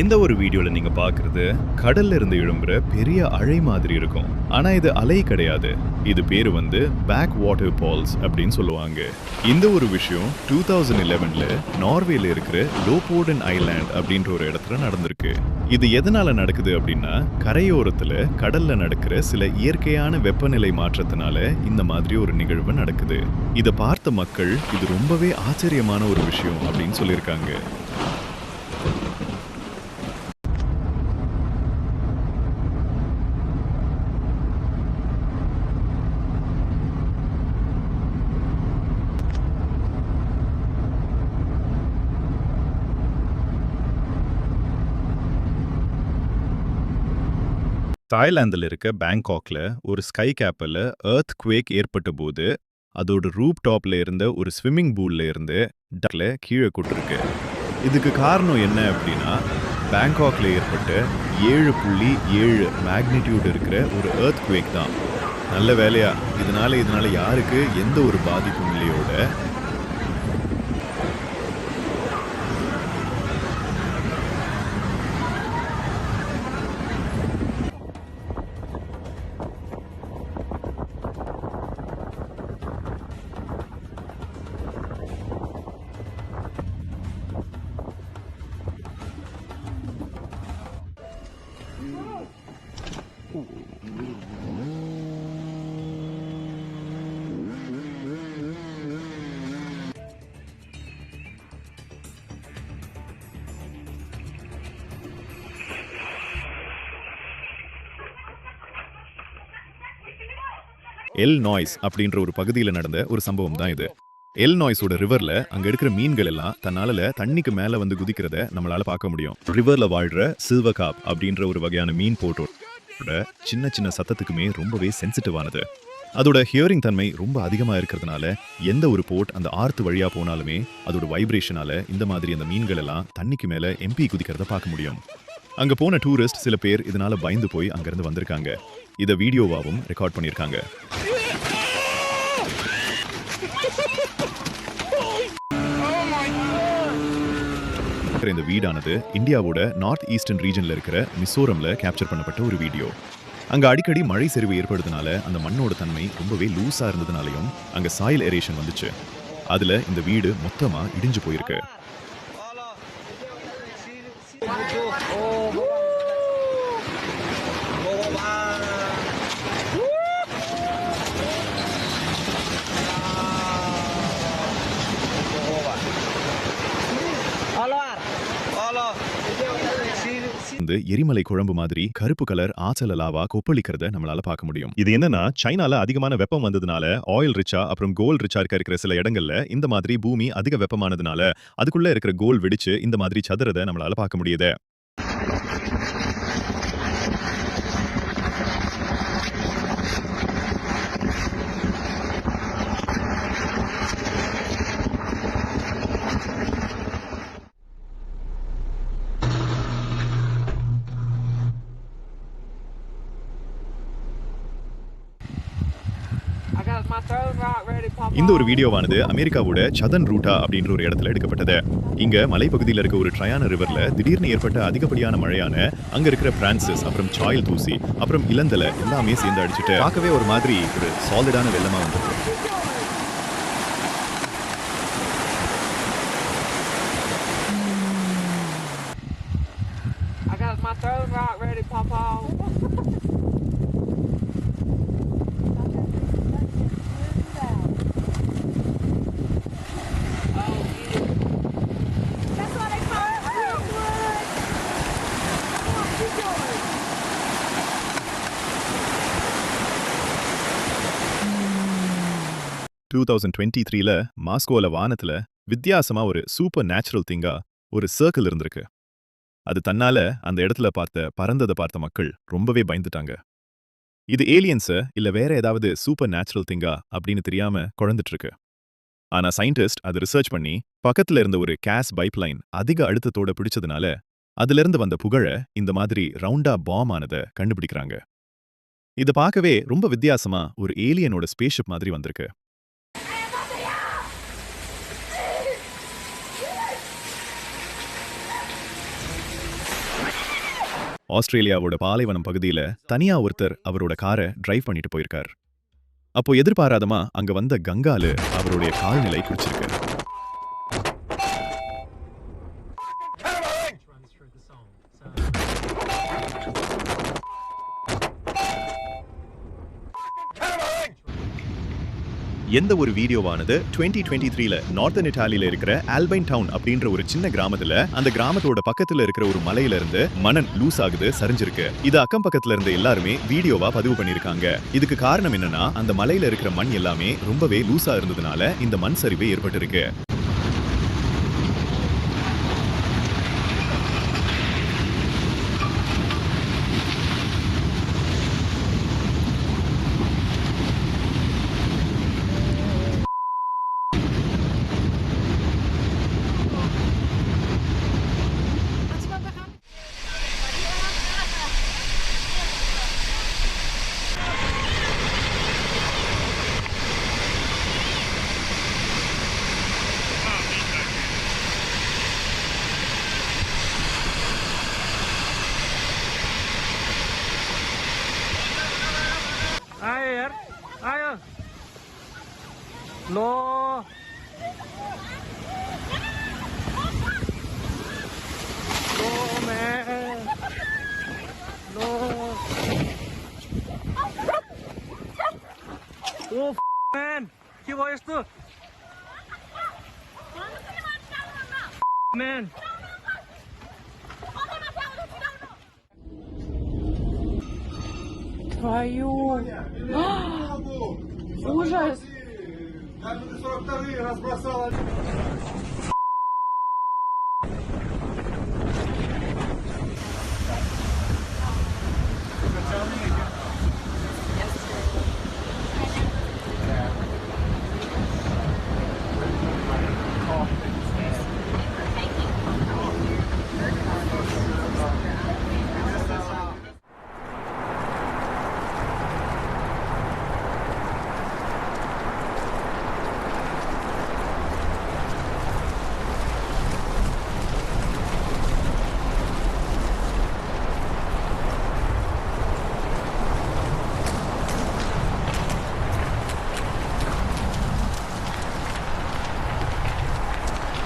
இந்த ஒரு வீடியோல நீங்க பார்க்கிறது கடல்ல இருந்து எழும்புற பெரிய அலை மாதிரி இருக்கும். ஆனா இது அலை கிடையாது. இது பேரு பேக் வாட்டர் ஃபால்ஸ் அப்படின்னு சொல்லுவாங்க. இந்த ஒரு விஷயம் 2011ல நார்வேல இருக்கிற லோபோடன் ஐலாண்ட் அப்படின்ற ஒரு இடத்துல நடந்திருக்கு. இது எதனால நடக்குது அப்படின்னா கரையோரத்துல கடல்ல நடக்கிற சில இயற்கையான வெப்பநிலை மாற்றத்தினால இந்த மாதிரி ஒரு நிகழ்வு நடக்குது. இத பார்த்த மக்கள் இது ரொம்பவே ஆச்சரியமான ஒரு விஷயம் அப்படின்னு சொல்லியிருக்காங்க. தாய்லாந்தில் இருக்க பேங்காக்ல ஒரு ஸ்கை கேப்பில் எர்த் குவேக் ஏற்பட்ட போது அதோட ரூப் டாப்ல இருந்த ஒரு ஸ்விம்மிங் பூல்ல இருந்து டக்ல கீழே கூட்டிருக்கு. இதுக்கு காரணம் என்ன அப்படின்னா பேங்காக்ல ஏற்பட்ட 7.7 மேக்னிடியூட் இருக்கிற ஒரு எர்த் குவேக் தான். நல்ல வேலையா இதனால யாருக்கு எந்த ஒரு பாதிப்பும் இல்லையோட எல் நாய்ஸ் அப்படின்ற ஒரு பகுதியில் நடந்த ஒரு சம்பவம் தான் இது. எல் நாய்ஸோட ரிவர்ல அங்க இருக்கிற மீன்கள் எல்லாம் தன்னால தண்ணிக்கு மேல குதிக்கிறத நம்மளால பார்க்க முடியும். ரிவர்ல வாழ்ற சில்வர் காப் அப்படின்ற ஒரு வகையான மீன் போட்டோட சின்ன சின்ன சத்தத்துக்குமே ரொம்பவே சென்சிட்டிவானது. அதோட ஹியரிங் தன்மை ரொம்ப அதிகமா இருக்கிறதுனால எந்த ஒரு போட் அந்த ஆர்த்து வழியா போனாலுமே அதோட வைப்ரேஷனால இந்த மாதிரி அந்த மீன்கள் எல்லாம் தண்ணிக்கு மேல எம்பி குதிக்கிறத பார்க்க முடியும். அங்க போன டூரிஸ்ட் சில பேர் இதனால பயந்து போய் அங்கிருந்து வந்திருக்காங்க. இத வீடியோவாவும் ரெக்கார்ட் பண்ணியிருக்காங்க. இந்த வீடானது இந்தியாவோட நார்த் ஈஸ்டர்ன் ரீஜன்ல இருக்கிற மிசோரம்ல கேப்சர் பண்ணப்பட்ட ஒரு வீடியோ. அங்க அடிக்கடி மழை சரிவு ஏற்படுறதுனால அந்த மண்ணோட தன்மை ரொம்பவே லூஸா இருந்ததுனாலையும் அங்க சாயில் எரேஷன் வந்துச்சு. அதுல இந்த வீடு மொத்தமா இடிஞ்சு போயிருக்கு. எரிமலை குழம்பு மாதிரி கருப்பு கலர் ஆச்சல லாவா கொப்பளிக்கிறத நம்மளால பார்க்க முடியும். இது என்னன்னா சைனால அதிகமான வெப்பம் வந்ததுனால ஆயில் ரிச்சா அப்புறம் கோல்ட் ரிச்சா இருக்கிற சில இடங்கள்ல இந்த மாதிரி பூமி அதிக வெப்பமானதுனால அதுக்குள்ள இருக்கிற கோல் வெடிச்சு இந்த மாதிரி சதுரத நம்மளால பார்க்க முடியுது. இந்த ஒரு வீடியோவானது அமெரிக்காவோட சதன் ரூட்டா அப்படின்ற ஒரு இடத்துல எடுக்கப்பட்டது. இங்க மலைப்பகுதியில் இருக்க ஒரு ட்ரையான ரிவர்ல திடீர்னு ஏற்பட்ட அதிகப்படியான மழையான அங்க இருக்கிற பிரான்சிஸ் அப்புறம் சாயில் தூசி அப்புறம் இளந்தலை எல்லாமே சேர்ந்து அடிச்சுட்டு பார்க்கவே ஒரு மாதிரி ஒரு சாலிடான வெள்ளமா வந்திருக்கு. ல மாஸ்கோல வானத்துல வித்தியாசமா ஒரு சூப்பர் நேச்சுரல் திங்கா ஒரு சர்க்கிள் இருந்திருக்கு. அது தன்னால அந்த இடத்துல பறந்ததை பார்த்த மக்கள் ரொம்பவே பயந்துட்டாங்க. இது ஏலியன்ஸ இல்ல வேற ஏதாவது சூப்பர் நேச்சுரல் திங்கா அப்படின்னு தெரியாம குழந்துட்டு இருக்கு. ஆனா சயின்டிஸ்ட் அதை ரிசர்ச் பண்ணி பக்கத்துல இருந்த ஒரு கேஸ் பைப்லைன் அதிக அழுத்தத்தோட பிடிச்சதுனால அதுல இருந்து வந்த புகழ இந்த மாதிரி ரவுண்டா பாம் ஆனதை கண்டுபிடிக்கிறாங்க. இத பார்க்கவே ரொம்ப வித்தியாசமா ஒரு ஏலியனோட ஸ்பேஸ்ஷிப் மாதிரி வந்திருக்கு. ஆஸ்திரேலியாவோட பாலைவனம் பகுதியில தனியா ஒருத்தர் அவரோட காரை டிரைவ் பண்ணிட்டு போயிருக்கார். அப்போ எதிர்பாராதமா அங்க வந்த கங்காலு அவருடைய கால்நிலை குறிச்சிருக்கு. எந்த ஒரு வீடியோவானது 2023ல நார்த்தன் இட்டாலியில இருக்கிற ஆல்பைன் டவுன் அப்படின்ற ஒரு சின்ன கிராமத்துல அந்த கிராமத்தோட பக்கத்துல இருக்கிற ஒரு மலையில இருந்து மணல் லூஸ் ஆகுது, சரிஞ்சிருக்கு. இது அக்கம் பக்கத்துல இருந்த எல்லாருமே வீடியோவா பதிவு பண்ணிருக்காங்க. இதுக்கு காரணம் என்னன்னா அந்த மலையில இருக்கிற மண் எல்லாமே ரொம்பவே லூசா இருந்ததுனால இந்த மண் சரிவு ஏற்பட்டிருக்கு. Air, air. No. No, man. No. Oh, man. Que voy esto? Man. Твою. Ужас! Как бы ты 42-й разбросала.